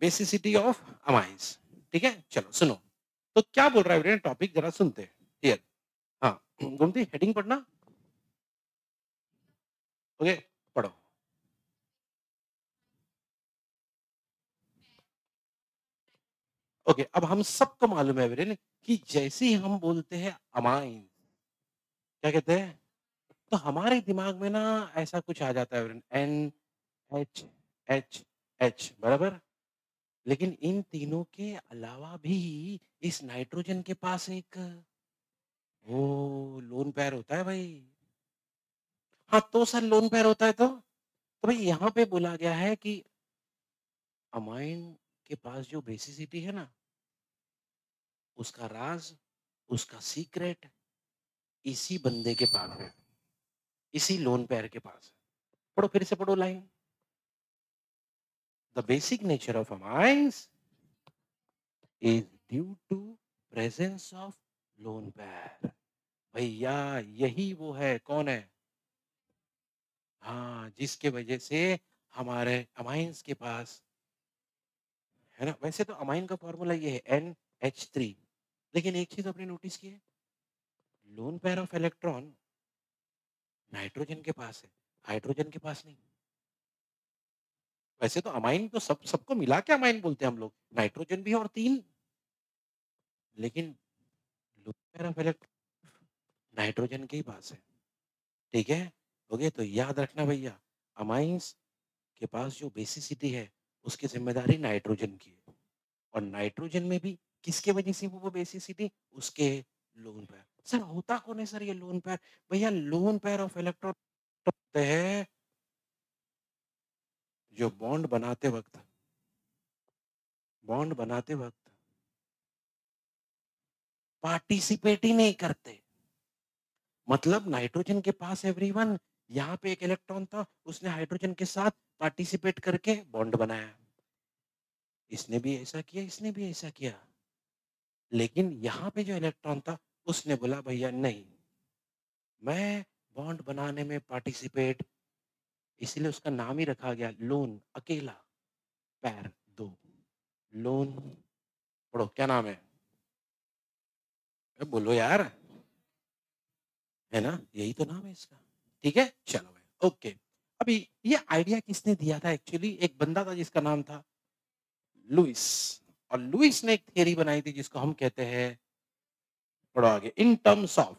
Basicity of amines. ठीक है, चलो सुनो। तो क्या बोल रहा है टॉपिक, जरा सुनते हैं। हियर, हाँ, गोमती हेडिंग पढ़ना। ओके, पढ़ो। ओके, अब हम सबको मालूम है वीरेन कि जैसे ही हम बोलते हैं अमाइन, क्या कहते हैं, तो हमारे दिमाग में ना ऐसा कुछ आ जाता है वीरेन, एन एच एच एच, बराबर। लेकिन इन तीनों के अलावा भी इस नाइट्रोजन के पास एक वो लोन पेयर होता है भाई। हाँ, तो सर लोन पेयर होता है तो भाई यहाँ पे बोला गया है कि अमाइन के पास जो बेसिसिटी है ना, उसका राज, उसका सीक्रेट इसी बंदे के पास है, इसी लोन पेयर के पास है। पढ़ो, फिर से पढ़ो line. The basic nature of amines is due to presence of lone pair. भैया यही वो है, कौन है? हाँ, जिसके वजह से हमारे अमाइंस के पास है ना। वैसे तो अमाइन का फॉर्मूला ये है NH3, लेकिन एक चीज आपने नोटिस की है, lone pair of electron nitrogen के पास है, हाइड्रोजन के पास नहीं। वैसे तो अमाइन तो सबको मिला के अमाइन बोलते हैं हम लोग, नाइट्रोजन भी और तीन, लेकिन lone pair of electron nitrogen के ही पास है। ठीक है, ओके, तो याद रखना भैया, अमाइंस के पास जो बेसिसिटी है उसकी जिम्मेदारी नाइट्रोजन की है, और नाइट्रोजन में भी किसके वजह से वो बेसिसिटी, उसके लोन पेयर। सर होता कौन है सर ये लोन पेयर? भैया लोन पेयर ऑफ इलेक्ट्रॉन होते हैं जो बॉन्ड बनाते वक्त पार्टिसिपेट ही नहीं करते। मतलब नाइट्रोजन के पास एवरीवन, यहाँ पे एक इलेक्ट्रॉन था, उसने हाइड्रोजन के साथ पार्टिसिपेट करके बॉन्ड बनाया, इसने भी ऐसा किया, इसने भी ऐसा किया। लेकिन यहाँ पे जो इलेक्ट्रॉन था उसने बोला भैया नहीं, मैं बॉन्ड बनाने में पार्टिसिपेट, इसलिए उसका नाम ही रखा गया लोन, अकेला पैर दो, लोन। पढ़ो, क्या नाम है? बोलो यार, है ना, यही तो नाम है इसका। ठीक है, चलो भाई, ओके। अभी ये आइडिया किसने दिया था? एक्चुअली एक बंदा था जिसका नाम था लुइस, और लुइस ने एक थियरी बनाई थी जिसको हम कहते हैं, पढ़ो आगे, in terms of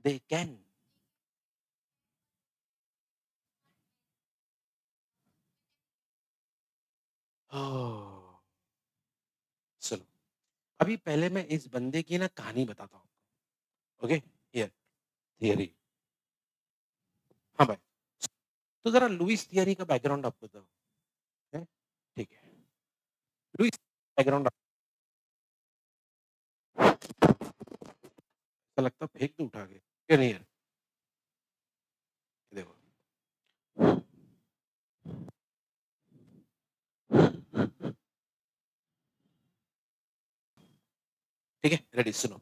they can. सुनो, अभी पहले मैं इस बंदे की ना कहानी बताता हूँ। Okay, here, theory. हाँ भाई, तो जरा लुइस थियरी का बैकग्राउंड आपको दो है, ठीक है। लुइस बैकग्राउंड ऐसा लगता फेंक दूं उठा के, क्या नहीं यार, देखो, ठीक है, रेडी, सुनो।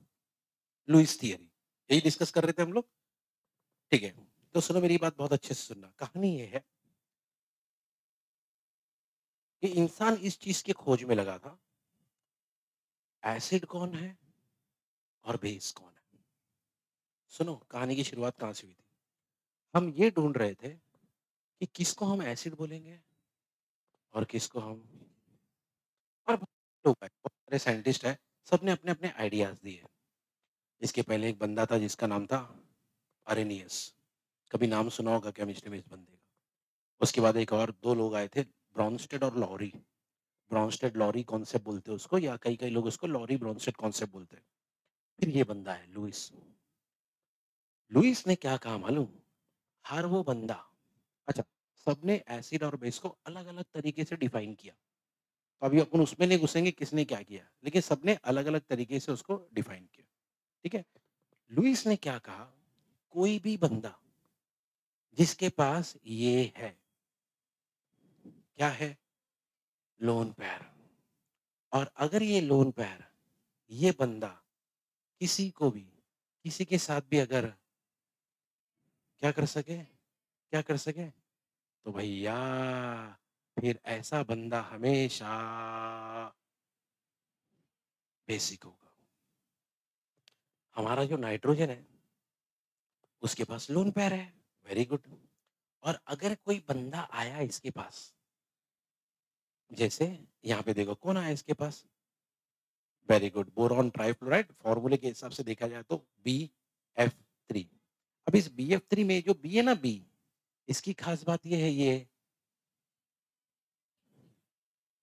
लुइस थियरी यही डिस्कस कर रहे थे हम लोग। ठीक है, तो सुनो मेरी बात बहुत अच्छे से सुनना। कहानी ये है कि इंसान इस चीज के खोज में लगा था, एसिड कौन है और बेस कौन है। सुनो कहानी की शुरुआत कहाँ से हुई थी। हम ये ढूंढ रहे थे कि किसको हम एसिड बोलेंगे और किसको हम, और बहुत लोग हैं, बहुत सारे साइंटिस्ट हैं, सबने अपने अपने आइडियाज दिए। इसके पहले एक बंदा था जिसका नाम था अरेनियस, कभी नाम सुना होगा केमिस्ट्री में इस बंदे का। उसके बाद एक और दो लोग आए थे, ब्रॉन्स्टेड और लॉरी। ब्रॉन्स्टेड लॉरी कॉन्सेप्ट बोलते हैं उसको, या कई कई लोग उसको लॉरी ब्रॉन्स्टेड कॉन्सेप्ट बोलते हैं। फिर ये बंदा है लुइस। लुइस ने क्या कहा मालूम? हर वो बंदा, अच्छा, सबने एसिड और बेस को अलग अलग तरीके से डिफाइन किया, तो अभी अपन उसमें नहीं घुसेंगे किसने क्या किया, लेकिन सबने अलग अलग तरीके से उसको डिफाइन किया। ठीक है, लुइस ने क्या कहा, कोई भी बंदा जिसके पास ये है, क्या है, लोन पैर, और अगर ये लोन पैर, ये बंदा किसी को भी, किसी के साथ भी अगर क्या कर सके, क्या कर सके, तो भैया फिर ऐसा बंदा हमेशा बेसिक होगा। हमारा जो नाइट्रोजन है, उसके पास लोन पेयर है, वेरी गुड। और अगर कोई बंदा आया इसके पास, जैसे यहाँ पे देखो कौन आया इसके पास, वेरी गुड, बोरॉन ट्राइफ्लोराइड, फॉर्मूले के हिसाब से देखा जाए तो BF3। अब इस BF3 में जो बी है ना, बी, इसकी खास बात ये है, ये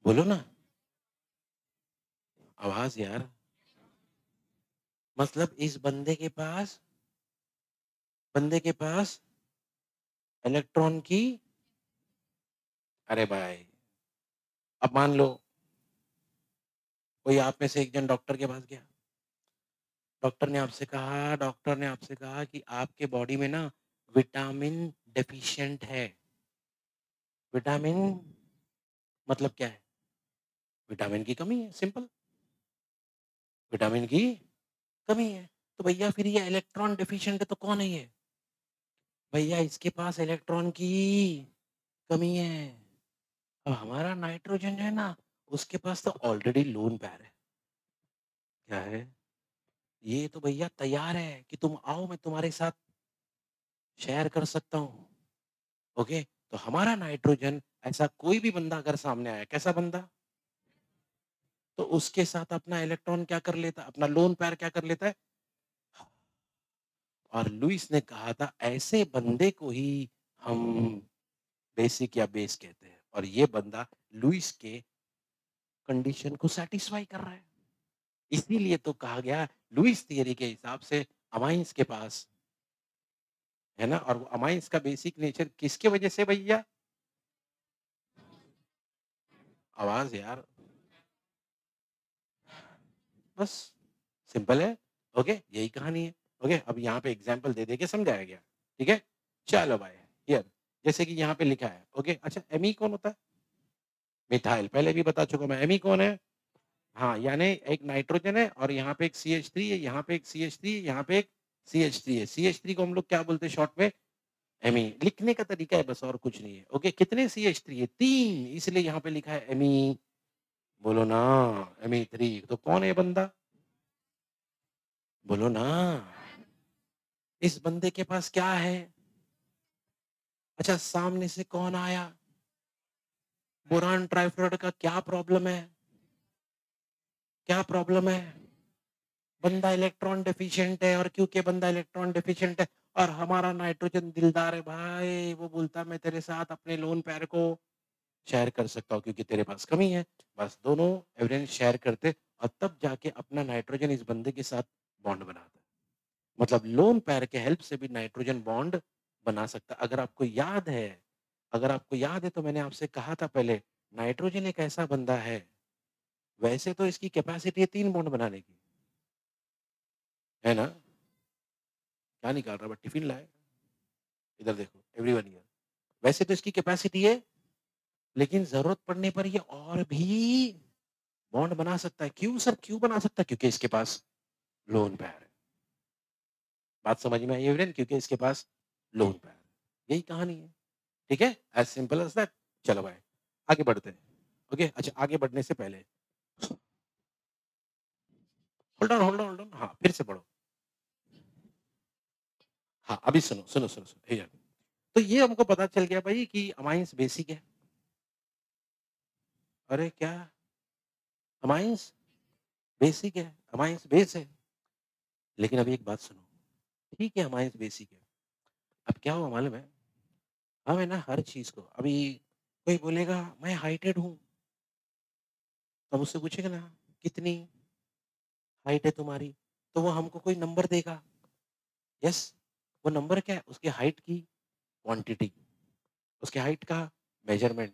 बोलो ना, आवाज यार, मतलब इस बंदे के पास इलेक्ट्रॉन की, अरे भाई, अब मान लो कोई आप में से एक जन डॉक्टर के पास गया, डॉक्टर ने आपसे कहा कि आपके बॉडी में ना विटामिन डेफिशिएंट है। विटामिन मतलब क्या है? विटामिन की कमी है, सिंपल, विटामिन की कमी है। तो भैया फिर ये इलेक्ट्रॉन डेफिशिएंट है तो कौन है ये? भैया इसके पास इलेक्ट्रॉन की कमी है। अब हमारा नाइट्रोजन जो है ना, उसके पास तो ऑलरेडी लोन पेयर है। क्या है? ये तो भैया तैयार है कि तुम आओ, मैं तुम्हारे साथ शेयर कर सकता हूँ। ओके, तो हमारा नाइट्रोजन, ऐसा कोई भी बंदा अगर सामने आया, कैसा बंदा, तो उसके साथ अपना इलेक्ट्रॉन क्या कर लेता, अपना लोन पेयर क्या कर लेता है। और लुईस ने कहा था ऐसे बंदे को ही हम बेसिक या बेस कहते हैं, और ये बंदा लुईस के कंडीशन को सेटिस्फाई कर रहा है। इसीलिए तो कहा गया लुईस थियरी के हिसाब से अमाइंस के पास है ना, और अमाइंस का बेसिक नेचर किसके वजह से भैया, आवाज यार, बस सिंपल है। ओके, यही कहानी है। ओके, अब यहाँ पे एग्जांपल दे दे के समझाया गया। ठीक है, चलो भाई, हियर, जैसे कि यहाँ पे लिखा है। ओके, अच्छा, एमी कौन होता है? मिथाइल, पहले भी बता चुका मैं, एमी कौन है? हाँ, यानी एक नाइट्रोजन है और यहाँ पे एक CH3 है, यहाँ पे एक CH3 है, यहाँ पे एक CH3 है। CH3 को हम लोग क्या बोलते हैं शॉर्ट में? एमी। लिखने का तरीका है बस, और कुछ नहीं है। ओके, कितने CH3 है? 3, इसलिए यहाँ पे लिखा है एमी। बोलो ना, Me3। तो कौन है ये बंदा? बोलो ना, इस बंदे के पास क्या है? अच्छा, सामने से कौन आया? बोरान ट्राइफ्लोराइड का क्या प्रॉब्लम है? क्या प्रॉब्लम है? बंदा इलेक्ट्रॉन डेफिशिएंट है, और क्योंकि बंदा इलेक्ट्रॉन डेफिशिएंट है और हमारा नाइट्रोजन दिलदार है भाई, वो बोलता है मैं तेरे साथ अपने लोन पेयर को शेयर कर सकता हूँ क्योंकि तेरे पास कमी है। बस दोनों एविडेंस शेयर करते, और तब जाके अपना नाइट्रोजन इस बंदे के साथ बॉन्ड बनाता है। मतलब लोन पेयर के हेल्प से भी नाइट्रोजन बॉन्ड बना सकता है। अगर आपको याद है तो मैंने आपसे कहा था पहले, नाइट्रोजन एक ऐसा बंदा है, वैसे तो इसकी कैपेसिटी है 3 बॉन्ड बनाने की, है ना? क्या निकाल रहा है? टिफिन लाए, इधर देखो, एवरीवन हियर। वैसे तो इसकी कैपेसिटी है, लेकिन जरूरत पड़ने पर ये और भी बॉन्ड बना सकता है। क्यों सर, क्यों बना सकता है? क्योंकि इसके पास लोन पेयर है। बात समझ में आई एवरीवन? क्योंकि इसके पास लोन पेयर है। यही कहानी है। ठीक है, एज सिंपल एज दैट। चलो भाई, आगे बढ़ते हैं। ओके, अच्छा, आगे बढ़ने से पहले होल्ड ऑन, हाँ, फिर से पढ़ो। हाँ, अभी सुनो सुनो सुनो सुनो, here। तो ये हमको पता चल गया भाई कि अमाइंस बेसिक है। अरे क्या, अमाइंस बेसिक है, अमाइंस बेस है। लेकिन अभी एक बात सुनो, ठीक है, अमाइंस बेसिक है। अब क्या हुआ मालूम है, हमें ना हर चीज को, अभी कोई बोलेगा मैं हाइटेड हूँ, तो हम उससे पूछेगा ना कितनी हाइट है तुम्हारी, तो वो हमको कोई नंबर देगा। यस, वो नंबर क्या है? उसके हाइट की क्वांटिटी, उसके हाइट का मेजरमेंट।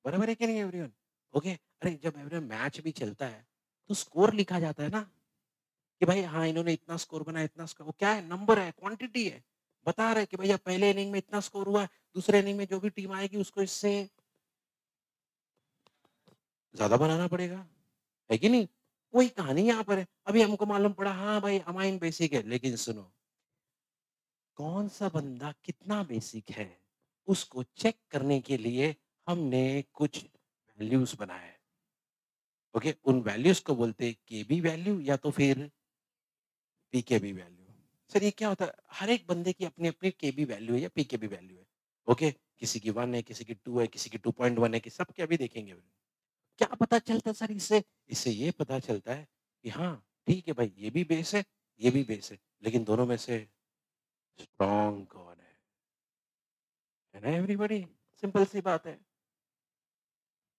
बराबर है कि नहीं एवरीवन? ओके, अरे जब एवरीवन मैच भी चलता है तो स्कोर लिखा जाता है ना, कि भाई हाँ इन्होंने इतना स्कोर बनाया, इतना स्कोर, वो क्या है? नंबर है, क्वांटिटी है। बता रहे कि भैया पहले इनिंग में इतना स्कोर हुआ, दूसरे इनिंग में जो भी टीम आएगी उसको इससे ज्यादा बनाना पड़ेगा, है कि नहीं? वही कहानी यहाँ पर है। अभी हमको मालूम पड़ा हाँ भाई अमाइन बेसिक है, लेकिन सुनो, कौन सा बंदा कितना बेसिक है, उसको चेक करने के लिए हमने कुछ वैल्यूज़ बनाए हैं। ओके, उन वैल्यूज़ को बोलते हैं केबी वैल्यू या तो फिर पीकेबी वैल्यू। सर ये क्या होता है? हर एक बंदे की अपनी-अपनी केबी वैल्यू है या पीकेबी वैल्यू है। ओके, किसी की 1 है, किसी की 2 है, किसी की 2.1 है, कि सबके अभी देखेंगे। क्या पता चलता है सर इससे? इससे ये पता चलता है कि हाँ, ठीक है भाई, ये भी बेस है, ये भी बेस है, लेकिन दोनों में से स्ट्रॉन्ग कौन है? है ना एवरीबॉडी? सिंपल सी बात है।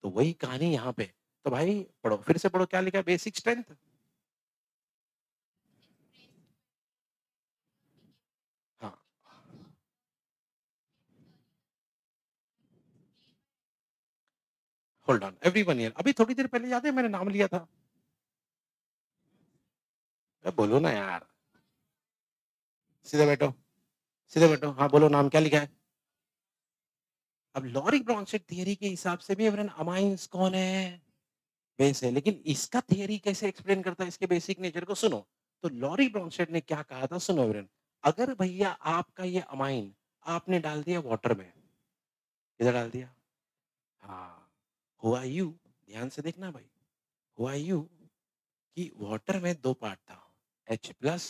तो वही कहानी यहाँ पे। तो भाई पढ़ो, फिर से पढ़ो क्या लिखा है बेसिक स्ट्रेंथ? हाँ, होल्ड ऑन एवरीवन हियर अभी थोड़ी देर पहले याद है मैंने नाम लिया था? बोलो ना यार, सीधे बैठो, सीधे बैठो। हाँ, बोलो नाम क्या लिखा है? अब लॉरी ब्रॉन्स्टेड थियरी के हिसाब से भी एवरन अमाइन्स कौन है? बेस है, लेकिन इसका थियरी कैसे एक्सप्लेन करता है इसके बेसिक नेचर को सुनो। तो लॉरी ब्रॉन्स्टेड ने क्या कहा था सुनो एवरन, अगर भैया आपका ये अमाइन आपने डाल दिया वाटर में, किधर डाल दिया? हाँ, हुआ यूं, ध्यान से देखना भाई, हुआ यूं कि वाटर में 2 पार्ट था, H प्लस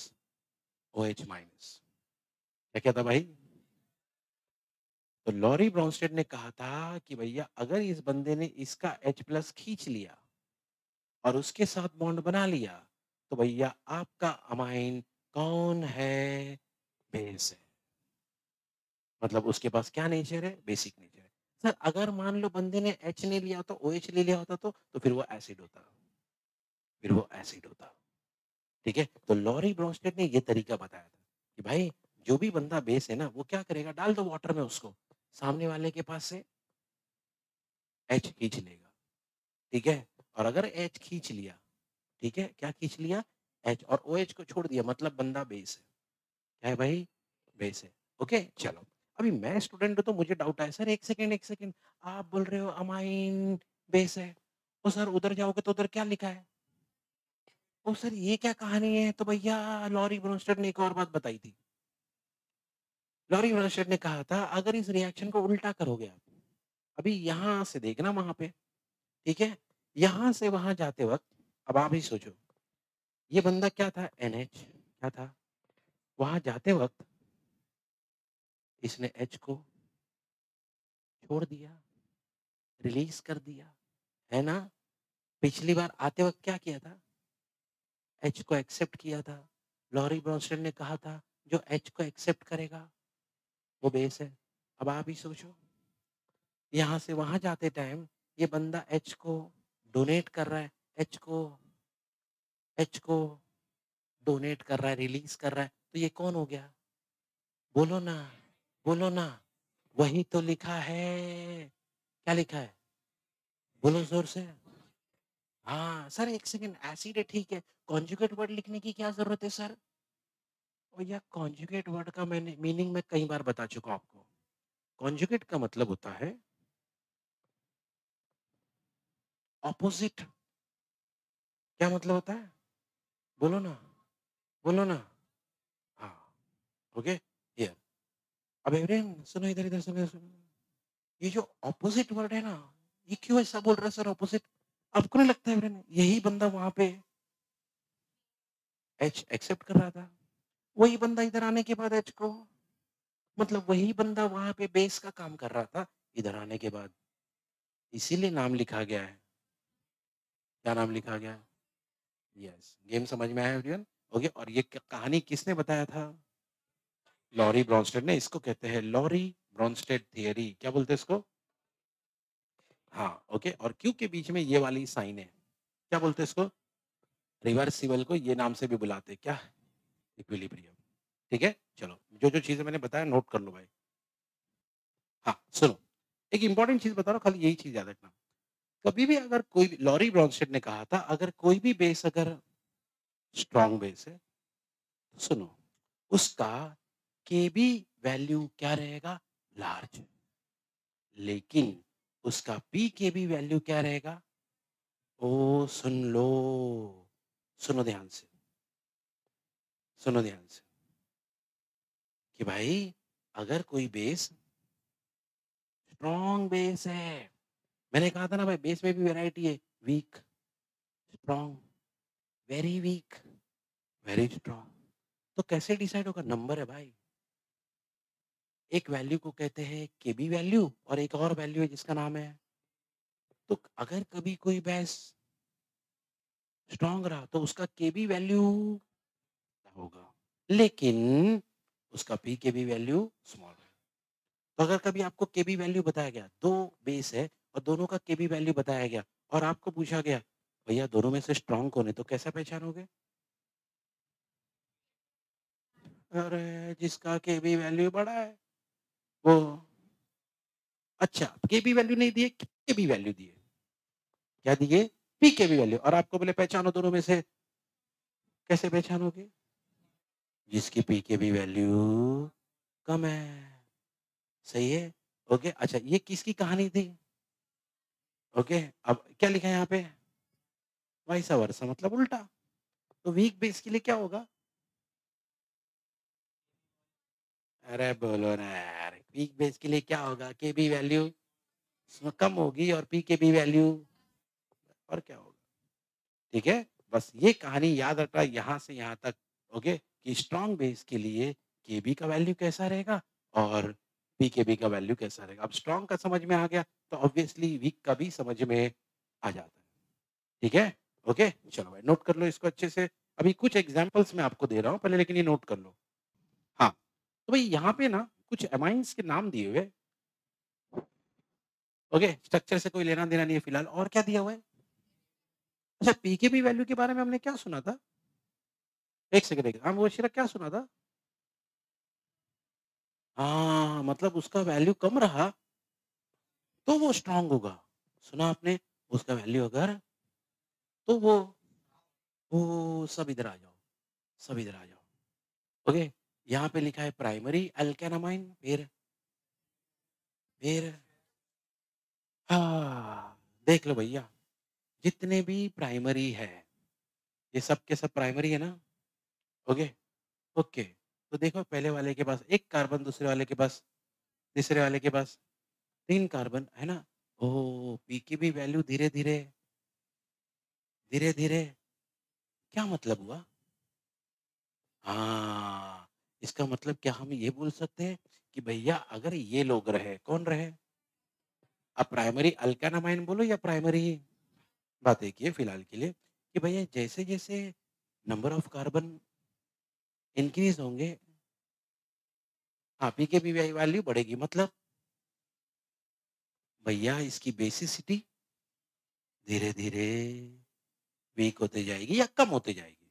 OH माइनस। क्या क्या था भाई? तो लॉरी ब्रॉन्स्टेड ने कहा था कि भैया अगर इस बंदे ने इसका H प्लस खींच लिया और उसके साथ बॉन्ड बना लिया, तो भैया आपका अमाइन कौन है? बेस है। मतलब उसके पास क्या नेचर है? बेसिक नेचर है। सर अगर मान लो बंदे ने H नहीं लिया होता, OH ले लिया होता तो फिर वो एसिड होता, फिर वो एसिड होता। ठीक है? तो लॉरी ब्रॉन्स्टेड ने ये तरीका बताया था कि भाई जो भी बंदा बेस है ना, वो क्या करेगा? डाल दो वाटर में उसको, सामने वाले के पास से H खींच लेगा। ठीक है? और अगर H खींच लिया, ठीक है? क्या खींच लिया? H और OH को छोड़ दिया, मतलब बंदा बेस है। क्या है भाई? बेस है। ओके? चलो। अभी मैं स्टूडेंट हूँ तो मुझे डाउट आया, सर 1 सेकंड 1 सेकंड, आप बोल रहे हो अमाइन बेस है। तो सर उधर जाओगे तो उधर क्या लिखा है? ओह सर ये क्या कहानी है? तो भैया लॉरी ब्रोंस्टेड ने एक और बात बताई थी। लॉरी ब्रोंस्टेड ने कहा था अगर इस रिएक्शन को उल्टा करोगे आप, अभी यहाँ से देखना वहाँ पे, ठीक है? यहाँ से वहाँ जाते वक़्त अब आप ही सोचो, ये बंदा क्या था? NH क्या था? वहाँ जाते वक़्त इसने H को छोड़ दिया, रिलीज़ कर दिया, है ना? पिछली बार आते वक़्त क्या किया था? H को एक्सेप्ट किया था। लॉरी ब्रोंस्टेड ने कहा था जो H को एक्सेप्ट करेगा वो बेस है। अब आप ही सोचो, यहाँ से वहाँ जाते टाइम ये बंदा H को डोनेट कर रहा है, H को डोनेट कर रहा है, रिलीज़ कर रहा है, तो ये कौन हो गया? बोलो ना, बोलो ना। वही तो लिखा है। क्या लिखा है? बोलो ज़ोर से। हाँ, सर 1 सेकंड एसिड है ठीक है, कॉन्जुगेट वर्ड लिखने की क्या ज़रूरत है सर? भैया कॉन्जुगेट वर्ड का मैंने मीनिंग मैं कई बार बता चुका हूँ आपको। कॉन्जुगेट का मतलब होता है ऑपोजिट। क्या मतलब होता है? बोलो ना, बोलो ना। हाँ, ओके, हियर। अब एवरीवन सुनो इधर-इधर सुनो। ये जो ऑपोजिट वर्ड है ना, ये क्यों ऐसा बोल रहा है सर ऑपोजिट? आपको नहीं लगता है एवरीवन यही बंदा वहाँ पे एच एक्सेप्ट कर रहा था? वही बंदा इधर आने के बाद एच को मतलब वही बंदा वहाँ पे बेस का काम कर रहा था, इधर आने के बाद। इसीलिए नाम लिखा गया है। क्या नाम लिखा गया है? यस, गेम समझ में आया एवरीवन? ओके और ये कहानी किसने बताया था? लॉरी ब्रॉन्स्टेड ने। इसको कहते हैं लॉरी ब्रॉन्स्टेड थियरी। क्या बोलते हैं इसको? हाँ, ओके और क्यू के बीच में ये वाली साइन है। क्या बोलते हैं इसको? रिवर्सिबल को ये नाम से भी बुलाते हैं। क्या? इक्विलिब्रियम। ठीक है? चलो, जो-जो चीज़ें मैंने बताया नोट कर लो भाई। हाँ, सुनो, एक इम्पोर्टेंट चीज़ बता रहा हूँ, खाली यही चीज़ याद रखना। कभी भी अगर कोई भी लॉरी ब्रॉन्स्टेड ने कहा था, अगर कोई भी बेस अगर स्ट्रॉन्ग बेस है, तो सुनो, उसका केबी वैल्यू क्या रहेगा? लार्ज। लेकिन उसका पीकेबी वैल्यू क्या रहेगा? ओह! सुन लो, सुनो ध्यान से, सुनो ध्यान से, कि भाई अगर कोई बेस स्ट्रॉन्ग बेस है। मैंने कहा था ना भाई बेस में भी वैरायटी है, weak, strong, very weak, very strong. तो कैसे डिसाइड होगा? नंबर है भाई। एक वैल्यू को कहते हैं केबी वैल्यू और एक और वैल्यू है जिसका नाम है, तो अगर कभी कोई बेस स्ट्रॉन्ग रहा तो उसका केबी वैल्यू होगा, लेकिन उसका पी केबी वैल्यू स्मॉल है। तो अगर कभी आपको केबी वैल्यू बताया गया, 2 बेस है और दोनों का केबी वैल्यू बताया गया और आपको पूछा गया, भैया दोनों में से स्ट्रॉन्ग कौन है? तो कैसा पहचानोगे? अरे! जिसका केबी वैल्यू बड़ा है, वो अच्छा केबी वैल्यू नहीं दिए, केबी वैल्यू दिए। क्या दिए? पी केबी वैल्यू और आपको बोले पहचानो दोनों में से, कैसे पहचानोगे? जिसकी पी केबी वैल्यू कम है। सही है? ओके, अच्छा ये किसकी कहानी थी? ओके, अब क्या लिखा है यहाँ पे? वाइस वर्सा मतलब उल्टा। तो वीक बेस के लिए क्या होगा? अरे बोलो ना यार, वीक बेस के लिए क्या होगा? केबी वैल्यू उसमें कम होगी और पी केबी वैल्यू और क्या होगा? ठीक है? बस ये कहानी याद रखना यहाँ से यहाँ तक, ओके? कि स्ट्रॉन्ग बेस के लिए केबी का वैल्यू कैसा रहेगा और पीकेबी का वैल्यू कैसा रहेगा। अब स्ट्रॉन्ग का समझ में आ गया तो ऑब्वियसली वीक का भी समझ में आ जाता है। ठीक है? ओके? चलो भाई नोट कर लो इसको अच्छे से। अभी कुछ एग्ज़ाम्पल्स मैं आपको दे रहा हूँ, पहले लेकिन ये नोट कर लो। हाँ, तो भई यहाँ पे ना कुछ एमाइन्स के नाम दिए हुए हैं, ओके? स्ट्रक्चर से कोई लेना-देना नहीं है फिलहाल और क्या दिया हुआ है? अच्छा पीकेबी वैल्यू के बारे में हमने क्या सुना था? 1 सेकंड, 1 हाँ, मुबशिरा क्या सुना था? हाँ, मतलब उसका वैल्यू कम रहा, तो वो स्ट्रॉन्ग होगा। सुना आपने? उसका वैल्यू अगर तो वो सब इधर आ जाओ, सब इधर आ जाओ। ओके? यहाँ पे लिखा है प्राइमरी अल्केनामाइन फिर हाँ, देख लो भैया, जितने भी प्राइमरी है, ये सब के सब प्राइमरी है ना? ओके? ओके। तो देखो पहले वाले के पास 1 कार्बन, दूसरे वाले के पास, तीसरे वाले के पास 3 कार्बन, है ना? ओह! पी की भी वैल्यू धीरे-धीरे, धीरे-धीरे क्या मतलब हुआ? हाँ, इसका मतलब क्या हम ये बोल सकते हैं कि भैया अगर ये लोग रहे, कौन रहे? अब प्राइमरी अल्कानामाइन बोलो या प्राइमरी बात एक ही है फिलहाल के लिए कि भैया जैसे-जैसे नंबर ऑफ कार्बन इंक्रीज़ होंगे, हाँ, पी के भी वैल्यू बढ़ेगी मतलब भैया इसकी बेसिसिटी धीरे-धीरे वीक होते जाएगी या कम होते जाएगी,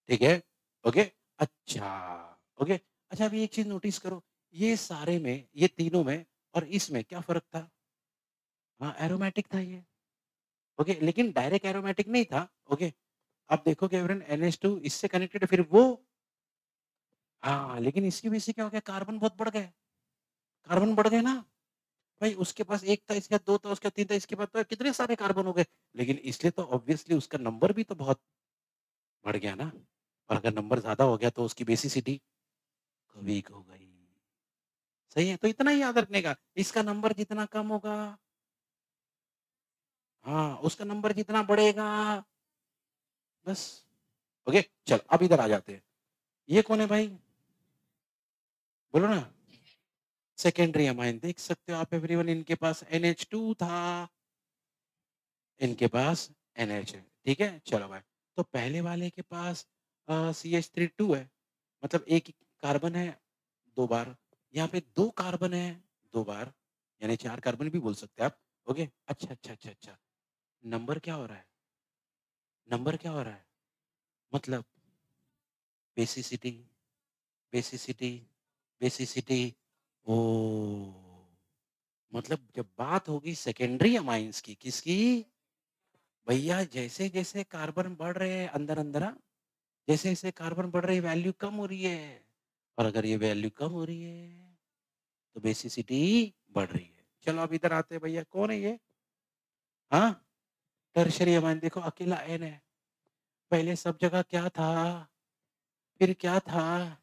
ठीक है? ओके? अच्छा, ओके। अच्छा अभी एक चीज़ नोटिस करो, ये सारे में, ये तीनों में और इसमें क्या फ़र्क था? हाँ, एरोमेटिक था ये, ओके, लेकिन डायरेक्ट एरोमेटिक नहीं था, ओके। आप देखोगे एवरीवन NH2 इससे कनेक्टेड है फिर वो हाँ, लेकिन इसकी वजह से क्या हो गया कार्बन बहुत बढ़ गए, कार्बन बढ़ गए ना, भाई उसके पास 1 था, इसके बाद 2 था, उसके बाद 3 था, इसके बाद तो कितने सारे कार्बन हो गए, लेकिन इसलिए तो ऑब्वियसली उसका नंबर भी तो बहुत बढ़ गया ना और अगर नंबर ज़्यादा हो गया तो उसकी बेसिसिटी वीक हो गई। सही है? तो इतना ही याद रखने का, इसका नंबर जितना कम होगा हाँ, उसका नंबर जितना बढ़ेगा बस। ओके, चलो अब इधर आ जाते हैं। ये कौन है भाई? बोलो ना। सेकेंडरी अमाइन देख सकते हो आप एवरीवन इनके पास NH2 था, इनके पास NH है। ठीक है? चलो भाई। तो पहले वाले के पास CH3 2 है, मतलब एक कार्बन है 2 बार। यहाँ पे 2 कार्बन है 2 बार, यानी 4 कार्बन भी बोल सकते हैं आप। ओके? अच्छा, अच्छा, अच्छा, अच्छा। नंबर क्या हो रहा है? नंबर क्या हो रहा है? मतलब बेसिसिटी, बेसिसिटी, बेसिसिटी ओह! मतलब जब बात होगी सेकेंडरी अमाइन्स की, किसकी? भैया जैसे-जैसे कार्बन बढ़ रहे हैं अंदर-अंदर हाँ, जैसे-जैसे कार्बन बढ़ रही है वैल्यू कम हो रही है और अगर ये वैल्यू कम हो रही है, तो बेसिसिटी बढ़ रही है। चलो अब इधर आते हैं भैया कौन है ये? हाँ? टर्शियरी अमाइन देखो अकेला N है। पहले सब जगह क्या था? फिर क्या था?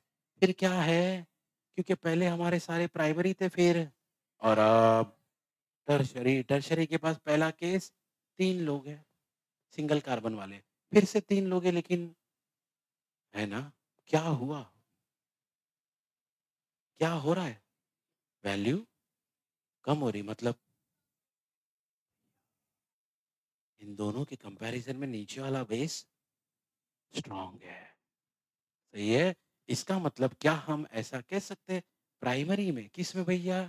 फिर क्या है? क्योंकि पहले हमारे सारे प्राइमरी थे फिर और अब टर्शरी, टर्शरी के पास पहला केस 3 लोग हैं, सिंगल कार्बन वाले। फिर से 3 लोग हैं लेकिन है ना? क्या हुआ? क्या हो रहा है? वैल्यू कम हो रही मतलब इन दोनों के कंपैरिज़न में नीचे वाला बेस स्ट्रॉन्ग है। सही है? इसका मतलब क्या हम ऐसा कह सकते हैं प्राइमरी में किसमें भैया?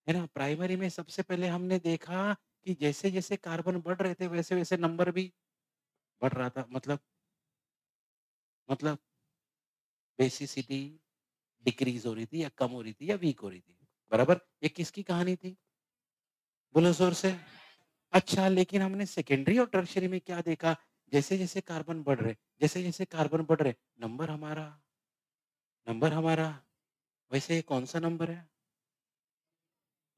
है ना? प्राइमरी में सबसे पहले हमने देखा कि जैसे-जैसे कार्बन बढ़ रहे थे वैसे-वैसे नंबर भी बढ़ रहा था। मतलब बेसिसिटी डिक्रीज़ हो रही थी या कम हो रही थी या वीक हो रही थी। बराबर? ये किसकी कहानी थी? बोलो ज़ोर से। अच्छा लेकिन हमने सेकेंडरी और टर्शियरी में क्या देखा? जैसे-जैसे कार्बन बढ़ रहे, जैसे-जैसे कार्बन बढ़ रहे, नंबर हमारा नंबर हमारा वैसे ये कौन-सा नंबर है?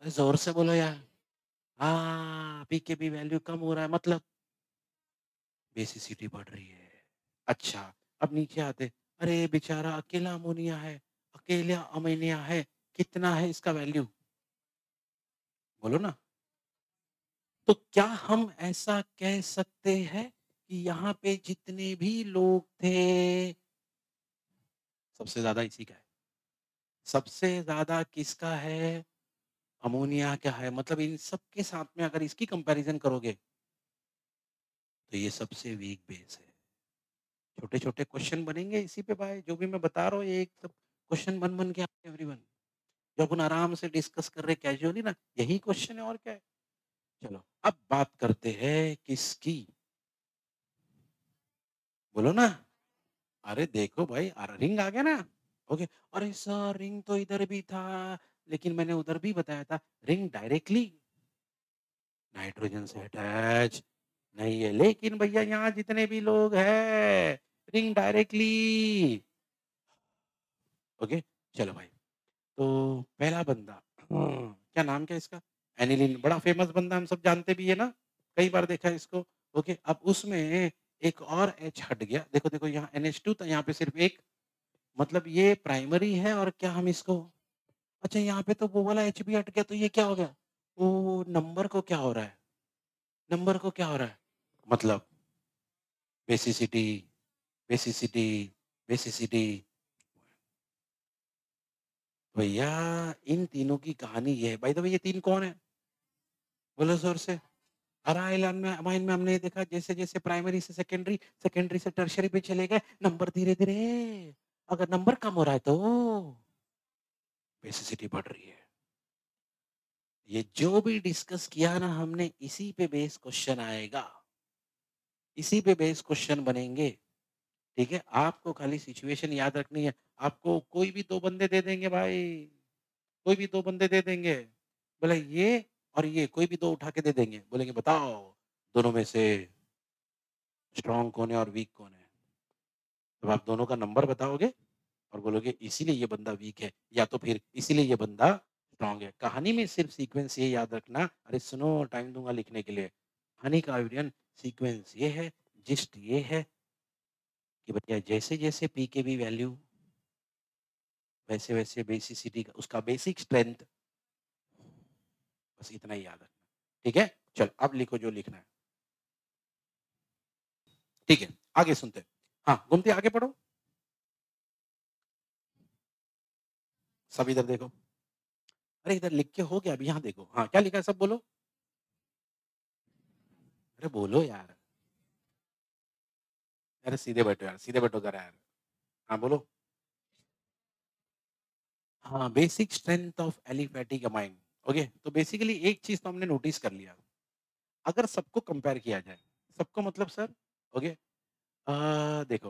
अरे ज़ोर से बोलो यार। हाँ, पीकेबी वैल्यू कम हो रहा है मतलब बेसिसिटी बढ़ रही है। अच्छा, अब नीचे आते, अरे बेचारा अकेला अमोनिया है, अकेला अमोनिया है, कितना है इसका वैल्यू? बोलो ना। तो क्या हम ऐसा कह सकते हैं कि यहाँ पे जितने भी लोग थे, सबसे ज़्यादा इसी का है। सबसे ज़्यादा किसका है? अमोनिया का है। मतलब इन सब के साथ में अगर इसकी कंपैरिज़न करोगे, तो ये सबसे वीक बेस है। छोटे-छोटे क्वेश्चन बनेंगे इसी पे भाई, जो भी मैं बता रहा हूँ ये एक सब क्वेश्चन बन-बन के आते हैं एवरीवन। जो अपन आराम से डिस्कस कर रहे हैं कैजुअली ना, यही क्वेश्चन है और क्या है। चलो, अब बात करते हैं किसकी? बोलो ना। अरे देखो भाई रिंग आ गया ना? ओके। अरे सर रिंग तो इधर भी था, लेकिन मैंने उधर भी बताया था रिंग डायरेक्टली नाइट्रोजन से अटैच नहीं है। लेकिन भैया यहाँ जितने भी लोग हैं, रिंग डायरेक्टली ओके। चलो भाई, तो पहला बंदा क्या नाम क्या है इसका? एनिलीन, बड़ा फेमस बंदा हम सब जानते भी है ना? कई बार देखा है इसको। ओके, अब उसमें एक और एच हट गया। देखो, देखो यहाँ NH2 था, यहाँ पे सिर्फ एक मतलब ये प्राइमरी है और क्या हम इसको अच्छा यहाँ पे तो वो वाला एच भी हट गया तो ये क्या हो गया? ओह! नंबर को क्या हो रहा है? नंबर को क्या हो रहा है? मतलब बेसिसिटी, बेसिसिटी, बेसिसिटी भैया इन तीनों की कहानी ये है। बाय द वे ये 3 कौन है? बोलो ज़ोर से। अराइल अन में अमाइन में हमने देखा जैसे-जैसे प्राइमरी से सेकेंडरी, सेकेंडरी से टर्शियरी पे चले गए, नंबर धीरे-धीरे अगर नंबर कम हो रहा है तो बेसिसिटी बढ़ रही है। ये जो भी डिस्कस किया ना हमने इसी पे बेस क्वेश्चन आएगा। इसी पे बेस क्वेश्चन बनेंगे, ठीक है? आपको खाली सिचुएशन याद रखनी है। आपको कोई भी 2 बंदे दे देंगे भाई, कोई भी 2 बंदे दे देंगे। बोले ये और ये कोई भी 2 उठा के दे देंगे। बोलेंगे बताओ दोनों में से स्ट्रॉन्ग कौन है और वीक कौन है? तब आप दोनों का नंबर बताओगे और बोलोगे इसीलिए ये बंदा वीक है या तो फिर इसीलिए ये बंदा स्ट्रॉन्ग है। कहानी में सिर्फ सीक्वेंस ये याद रखना अरे सुनो टाइम दूँगा लिखने के लिए। कहानी का आयोजन सीक्वेंस ये है, जिस्ट ये है कि भैया जैसे-जैसे पीकेबी वैल्यू वैसे-वैसे बेसिसिटी का उसका बेसिक स्ट्रेंथ बस इतना ही याद रखना। ठीक है? चलो अब लिखो जो लिखना है। ठीक है, आगे सुनते हैं। हाँ, गोमती आगे पढ़ो। सब इधर देखो। अरे इधर लिख के हो गया अभी यहाँ देखो। हाँ, क्या लिखा है सब बोलो? अरे बोलो यार। अरे सीधे बैठो यार, सीधे बैठो ज़रा यार। हाँ, बोलो। हाँ, basic strength of aliphatic amine. Okay, तो बेसिकली एक चीज़ तो हमने नोटिस कर लिया। अगर सबको कंपेयर किया जाए, सबको मतलब सर ओके देखो,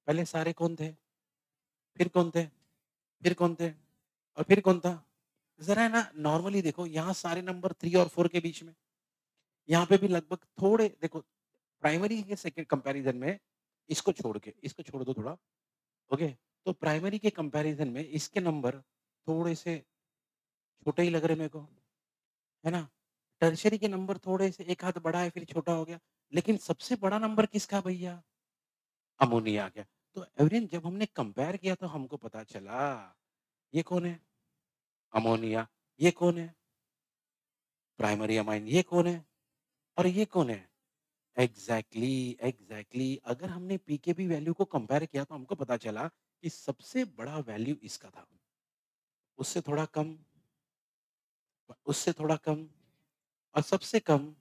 पहले सारे कौन थे? फिर कौन थे? फिर कौन थे? और फिर कौन था? ज़रा है ना नॉर्मली देखो यहाँ सारे नंबर 3 और 4 के बीच में। यहाँ पे भी लगभग थोड़े देखो प्राइमरी के सेकंड कंपैरिज़न में इसको छोड़ दो थोड़ा, ओके? तो प्राइमरी के कंपैरिज़न में इसके नंबर थोड़े से छोटे ही लग रहे मेरे को, है ना? टर्शियरी के नंबर थोड़े से एक हाथ बड़ा है फिर छोटा हो गया, लेकिन सबसे बड़ा नंबर किसका भैया? अमोनिया का। तो एवरेन जब हमने कंपेयर किया तो हमको पता चला, ये कौन है? अमोनिया। ये कौन है? प्राइमरी अमाइन ये कौन है और ये कौन है? एग्ज़ैक्टली, एग्ज़ैक्टली अगर हमने पीकेबी वैल्यू को कंपेयर किया तो हमको पता चला कि सबसे बड़ा वैल्यू इसका था। उससे थोड़ा कम, उससे थोड़ा कम और सबसे कम।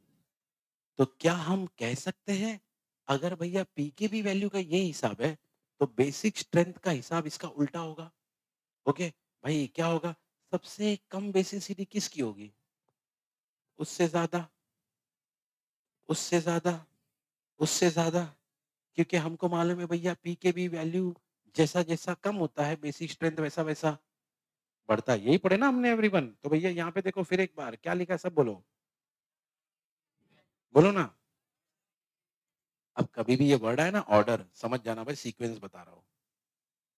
तो क्या हम कह सकते हैं अगर भैया पीकेबी वैल्यू का ये हिसाब है तो बेसिक स्ट्रेंथ का हिसाब इसका उल्टा होगा? ओके, भाई क्या होगा? सबसे कम बेसिसिटी किसकी होगी? उससे ज़्यादा, उससे ज़्यादा, उससे ज़्यादा। क्योंकि हमको मालूम है भैया पीकेबी वैल्यू जैसा-जैसा कम होता है बेसिक स्ट्रेंथ वैसा-वैसा बढ़ता है। यही पढ़े ना हमने एवरीवन। तो भैया यहाँ पे देखो फिर एक बार क्या लिखा है सब बोलो। बोलो ना। अब कभी भी ये वर्ड आए ना ऑर्डर समझ जाना भाई सीक्वेंस बता रहा हूँ।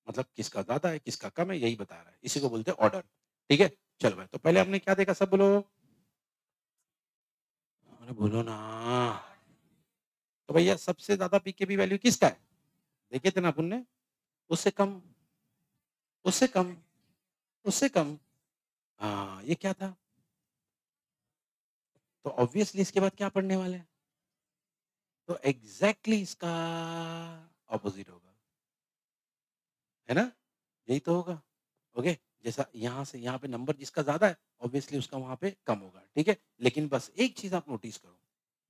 मतलब किसका ज़्यादा है, किसका कम है यही बता रहा है। इसी को बोलते हैं ऑर्डर। ठीक है? चलो भाई तो पहले हमने क्या देखा सब बोलो। अरे बोलो ना। तो भैया सबसे ज़्यादा पीकेबी वैल्यू किसका है? देखे थे ना अपन ने? उससे कम, उससे कम, उससे कम। हाँ, ये क्या था? तो ऑब्वियसली इसके बाद क्या पढ़ने वाले हैं? तो एग्ज़ैक्टली इसका ऑपोज़िट होगा। है ना? यही तो होगा। ओके? जैसा यहाँ से यहाँ पे नंबर जिसका ज़्यादा है, ऑब्वियसली उसका वहाँ पे कम होगा, ठीक है? लेकिन बस एक चीज़ आप नोटिस करो,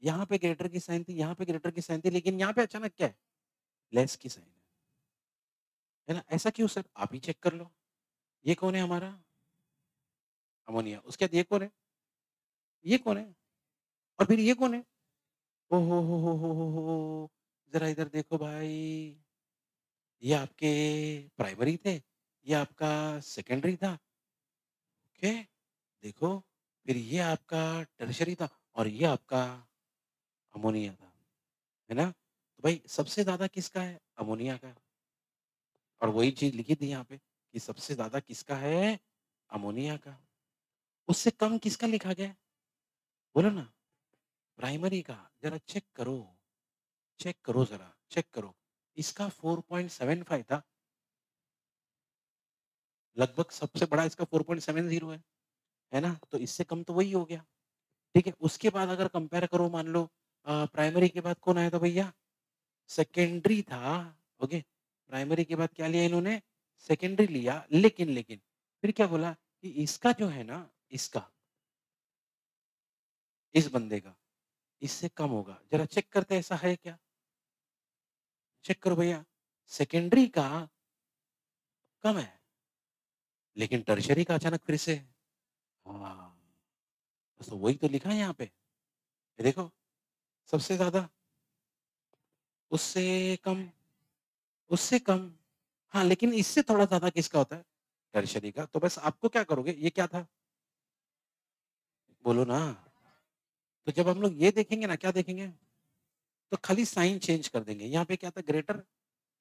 यहाँ पे ग्रेटर की साइन थी, यहाँ पे ग्रेटर की साइन थी, लेकिन यहाँ पे अचानक क्या है? लेस की साइन है ना? ऐसा क्यों सर? आप ही चेक कर लो। ये कौन है हमारा? अमोनिया। उसके बाद ये कौन है? ये कौन है? और फिर ये कौन है? ओहो हो! ज़रा इधर देखो भाई, ये आपके प्राइमरी थे, ये आपका सेकेंडरी था, ओके? देखो, फिर ये आपका टर्शियरी था और ये आपका अमोनिया था, है ना? तो भाई सबसे ज़्यादा किसका है? अमोनिया का और वही चीज़ लिखी थी यहाँ पे कि सबसे ज़्यादा किसका है? अमोनिया का। उससे कम किसका लिखा गया है? बोलो ना, प्राइमरी का। ज़रा चेक करो ज़रा, चेक करो। इसका 4.75 था, लगभग सबसे बड़ा इसका 4.70 है ना? तो इससे कम तो वही हो गया, ठीक है? उसके बाद अगर कंपेयर करो मान लो प्राइमरी के बाद कौन आया था भैया? सेकेंडरी था, ओके? प्राइमरी के बाद क्या लिया इन्होंने? सेकेंडरी लिया, लेकिन फिर क्या बोला कि इसका जो है ना, इसका, इस बंदे का, इससे कम होगा। ज़रा चेक करते हैं ऐसा है क्या? चेक करो भैया, सेकेंडरी का कम है, लेकिन टर्शियरी का अचानक फिर से हाँ, तो वही तो लिखा है यहाँ पे। ये देखो, सबसे ज़्यादा, उससे कम, उससे कम। हाँ, लेकिन इससे थोड़ा ज़्यादा किसका होता है? टर्शियरी का। तो बस आपको क्या करोगे, ये क्या था? बोलो ना। तो जब हम लोग ये देखेंगे ना, क्या देखेंगे? तो खाली साइन चेंज कर देंगे। यहाँ पे क्या था ग्रेटर,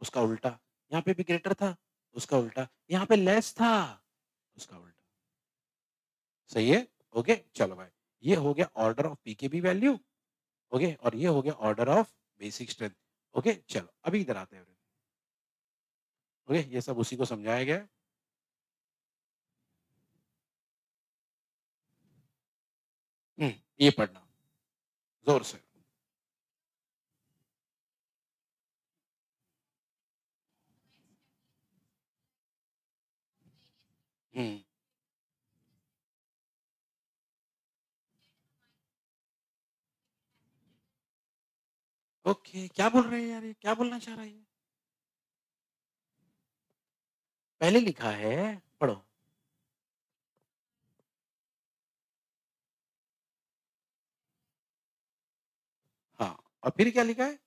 उसका उल्टा। यहाँ पे भी ग्रेटर था, उसका उल्टा। यहाँ पे लेस था, उसका उल्टा। सही है? ओके, चलो भाई। ये हो गया order of pKb value, okay? और ये हो गया order of basic strength, okay? चलो, अभी इधर आते हैं। ओके, ये सब उसी को समझाया गया है। हुँ, ये पढ़ना, ज़ोर से। हुँ, ओके, क्या बोल रहे हैं यार ये? क्या बोलना चाह रहा है ये? पहले लिखा है, पढ़ो। हाँ, और फिर क्या लिखा है?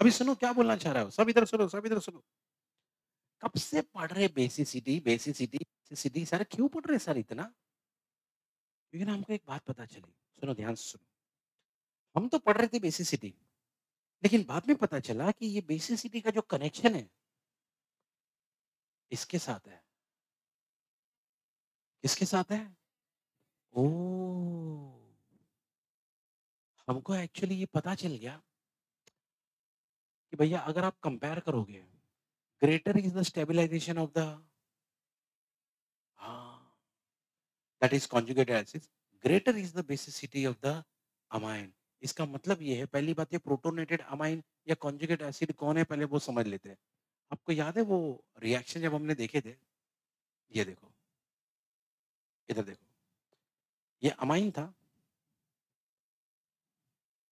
अभी सुनो क्या बोलना चाह रहा है वो? सब इधर सुनो, सब इधर सुनो। कब से पढ़ रहे बेसिसिटी, बेसिसिटी, बेसिसिटी सर क्यों पढ़ रहे सर इतना? क्योंकि ना हमको एक बात पता चली, सुनो ध्यान से सुनो। हम तो पढ़ रहे थे बेसिसिटी, लेकिन बाद में पता चला कि ये बेसिसिटी का जो कनेक्शन है, इसके साथ है। किसके साथ है? ओह! हमको एक्चुअली ये पता चल गया कि भैया अगर आप कंपेयर करोगे, greater is the stabilization of the, हाँ, that is conjugated acids, greater is the basicity of the amine. इसका मतलब ये है, पहली बात, ये प्रोटोनेटेड अमाइन या कॉन्जुगेट एसिड कौन है पहले वो समझ लेते हैं। आपको याद है वो रिएक्शन जब हमने देखे थे, ये देखो, इधर देखो, ये अमाइन था,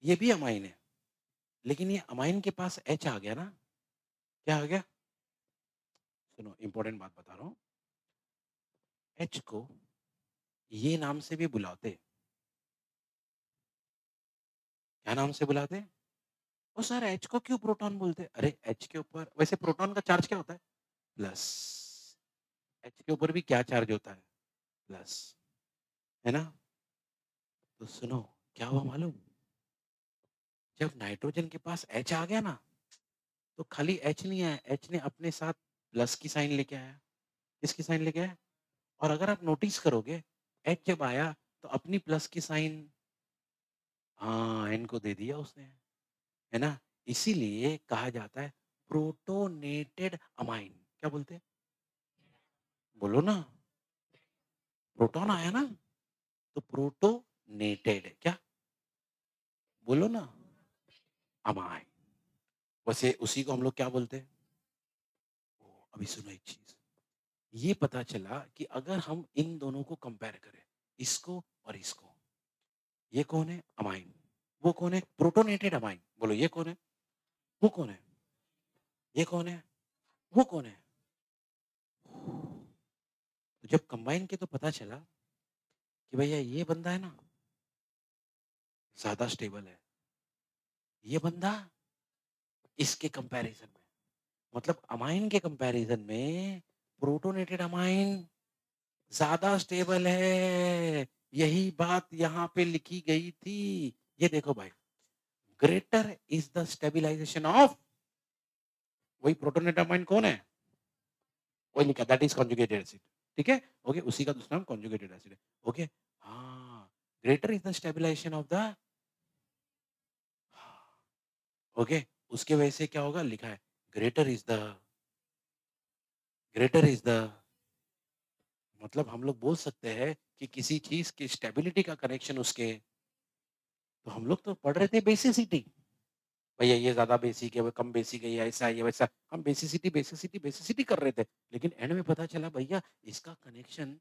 ये भी अमाइन है, लेकिन ये अमाइन के पास एच आ गया ना, क्या आ गया? सुनो, इंपॉर्टेंट बात बता रहा हूँ। एच को ये नाम से भी बुलाते, क्या नाम से बुलाते? ओ सर, एच को क्यों प्रोटॉन बोलते? अरे एच के ऊपर वैसे प्रोटॉन का चार्ज क्या होता है? प्लस। एच के ऊपर भी क्या चार्ज होता है? प्लस, है ना? तो सुनो, क्या हुआ मालूम? जब नाइट्रोजन के पास एच आ गया ना, तो खाली एच नहीं आया, एच ने अपने साथ प्लस की साइन लेके आया। किसकी साइन लेके आया? और अगर आप नोटिस करोगे, एच जब आया तो अपनी प्लस की साइन, हाँ, एन को दे दिया उसने, है ना? इसीलिए कहा जाता है प्रोटोनेटेड अमाइन। क्या बोलते हैं? बोलो ना, प्रोटॉन आया ना, तो प्रोटोनेटेड क्या? बोलो ना, अमाइन। वैसे उसी को हम लोग क्या बोलते हैं? ओ, अभी सुनो एक चीज, ये पता चला कि अगर हम इन दोनों को कंपेयर करें, इसको और इसको, ये कौन है? अमाइन। वो कौन है? Protonated amine. बोलो, ये कौन है? वो कौन है? ये कौन है? वो कौन है? तो जब कंबाइन के तो पता चला कि भैया ये बंदा है ना, ज्यादा स्टेबल है, ये बंदा इसके कंपैरिजन में, मतलब अमाइन के कंपैरिजन में प्रोटोनेटेड अमाइन ज्यादा स्टेबल है। यही बात यहाँ पे लिखी गई थी। ये देखो भाई, greater is the stabilisation of, वही प्रोटोनेटेड अमाइन कौन है? वही लिखा, दैट इज कॉन्जुगेटेड एसिड। ठीक है, ओके, उसी का दूसरा नाम कॉन्जुगेटेड एसिड है। ओके, हाँ, greater is the stabilisation of the, okay, उसके वजह से क्या होगा, लिखा है greater is the, greater is the, मतलब हम लोग बोल सकते हैं कि किसी चीज की स्टेबिलिटी का कनेक्शन उसके, तो हम लोग तो पढ़ रहे थे बेसिसिटी, भैया ये ज्यादा बेसिक है, वो कम बेसिक है, ये ऐसा है, ये वैसा, हम बेसिसिटी बेसिसिटी बेसिसिटी कर रहे थे, लेकिन एंड में पता चला भैया इसका कनेक्शन,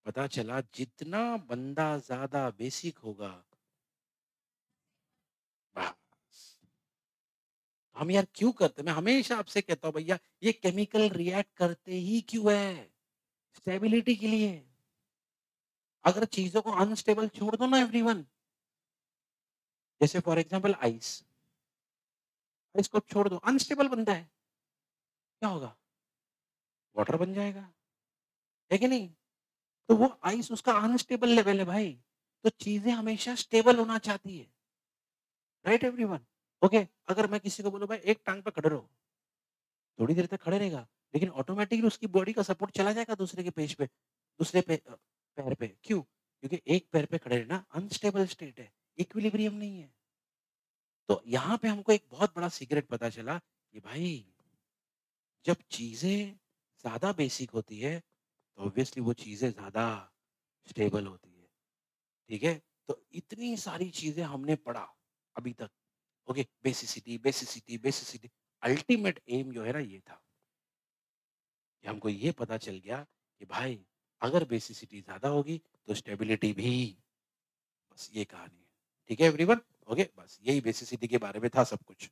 पता चला जितना बंदा ज्यादा बेसिक होगा, बस। हम यार क्यों करते, मैं हमेशा आपसे कहता हूँ भैया, ये केमिकल रिएक्ट करते ही क्यों है? स्टेबिलिटी के लिए। अगर चीजों को अनस्टेबल छोड़ दो ना एवरीवन, जैसे फॉर एग्जांपल आइस, आइस को छोड़ दो, अनस्टेबल बनता है, क्या होगा? वाटर बन जाएगा, है कि नहीं? तो वो आइस उसका अनस्टेबल लेवल है भाई। तो चीजें हमेशा स्टेबल होना चाहती है, राइट एवरीवन? ओके, अगर मैं किसी को बोलूं भाई एक टांग पे खड़े रहो, थोड़ी देर तक खड़े रहेगा, लेकिन ऑटोमेटिकली उसकी बॉडी का सपोर्ट चला जाएगा दूसरे के पेज पे, दूसरे पे पैर पे। क्यों? क्योंकि एक पैर पे खड़े रहना अनस्टेबल स्टेट है, इक्विलिब्रियम नहीं है। तो यहाँ पे हमको एक बहुत बड़ा सीक्रेट पता चला कि भाई जब चीजें ज्यादा बेसिक होती है, तो ऑब्वियसली वो चीजें ज्यादा स्टेबल होती है। ठीक है, तो इतनी सारी चीजें हमने पढ़ा अभी तक। Okay, basicity basicity basicity, ultimate aim जो है ना ये था कि हमको ये पता चल गया कि भाई अगर बेसिसिटी ज्यादा होगी तो स्टेबिलिटी भी, बस ये कहानी है। ठीक है एवरीवन? ओके, बस यही बेसिसिटी के बारे में था सब कुछ।